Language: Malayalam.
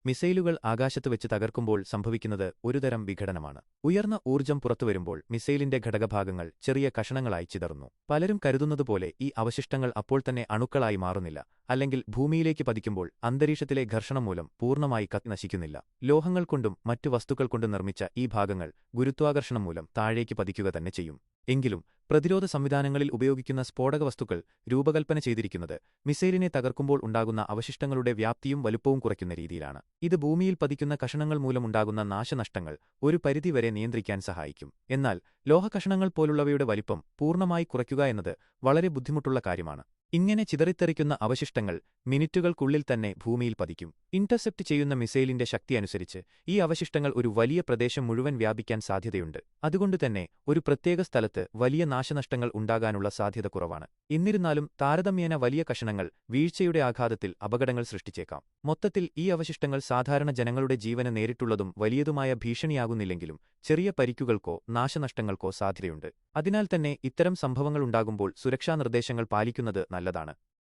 മിസൈലുകൾ ആകാശത്ത് വെച്ച് തകർക്കുമ്പോൾ സംഭവിക്കുന്നത് ഒരുതരം വിഘടനമാണ്. ഉയർന്ന ഊർജ്ജം പുറത്തുവരുമ്പോൾ മിസൈലിന്റെ ഘടകഭാഗങ്ങൾ ചെറിയ കഷണങ്ങളായി ചിതറുന്നു. പലരും കരുതുന്നതുപോലെ ഈ അവശിഷ്ടങ്ങൾ അപ്പോൾ തന്നെ അണുക്കളായി മാറുന്നില്ല, അല്ലെങ്കിൽ ഭൂമിയിലേക്ക് പതിക്കുമ്പോൾ അന്തരീക്ഷത്തിലെ ഘർഷണം മൂലം പൂർണ്ണമായി നശിക്കുന്നില്ല. ലോഹങ്ങൾ കൊണ്ടും മറ്റു വസ്തുക്കൾ കൊണ്ടും നിർമ്മിച്ച ഈ ഭാഗങ്ങൾ ഗുരുത്വാകർഷണം മൂലം താഴേക്ക് പതിക്കുക തന്നെ ചെയ്യും. എങ്കിലും പ്രതിരോധ സംവിധാനങ്ങളിൽ ഉപയോഗിക്കുന്ന സ്ഫോടക വസ്തുക്കൾ രൂപകൽപ്പന ചെയ്തിരിക്കുന്നത് മിസൈലിനെ തകർക്കുമ്പോൾ ഉണ്ടാകുന്ന അവശിഷ്ടങ്ങളുടെ വ്യാപ്തിയും വലുപ്പവും കുറയ്ക്കുന്ന രീതിയിലാണ്. ഇത് ഭൂമിയിൽ പതിക്കുന്ന കഷണങ്ങൾ മൂലമുണ്ടാകുന്ന നാശനഷ്ടങ്ങൾ ഒരു പരിധിവരെ നിയന്ത്രിക്കാൻ സഹായിക്കും. എന്നാൽ ലോഹകഷണങ്ങൾ പോലുള്ളവയുടെ വലിപ്പം പൂർണ്ണമായി കുറയ്ക്കുക എന്നത് വളരെ ബുദ്ധിമുട്ടുള്ള കാര്യമാണ്. ഇങ്ങനെ ചിതറിത്തെറിക്കുന്ന അവശിഷ്ടങ്ങൾ മിനിറ്റുകൾക്കുള്ളിൽ തന്നെ ഭൂമിയിൽ പതിക്കും. ഇന്റർസെപ്റ്റ് ചെയ്യുന്ന മിസൈലിന്റെ ശക്തി അനുസരിച്ച് ഈ അവശിഷ്ടങ്ങൾ ഒരു വലിയ പ്രദേശം മുഴുവൻ വ്യാപിക്കാൻ സാധ്യതയുണ്ട്. അതുകൊണ്ടുതന്നെ ഒരു പ്രത്യേക സ്ഥലത്ത് വലിയ നാശനഷ്ടങ്ങൾ ഉണ്ടാകാനുള്ള സാധ്യത കുറവാണ്. എന്നിരുന്നാലും താരതമ്യേന വലിയ കഷണങ്ങൾ വീഴ്ചയുടെ ആഘാതത്തിൽ അപകടങ്ങൾ സൃഷ്ടിച്ചേക്കാം. മൊത്തത്തിൽ ഈ അവശിഷ്ടങ്ങൾ സാധാരണ ജനങ്ങളുടെ ജീവന് നേരിട്ടുള്ളതും വലിയതുമായ ഭീഷണിയാകുന്നില്ലെങ്കിലും ചെറിയ പരിക്കുകൾക്കോ നാശനഷ്ടങ്ങൾക്കോ സാധ്യതയുണ്ട്. അതിനാൽ തന്നെ ഇത്തരം സംഭവങ്ങളുണ്ടാകുമ്പോൾ സുരക്ഷാ നിർദ്ദേശങ്ങൾ പാലിക്കുന്നത് നല്ലതാണ്.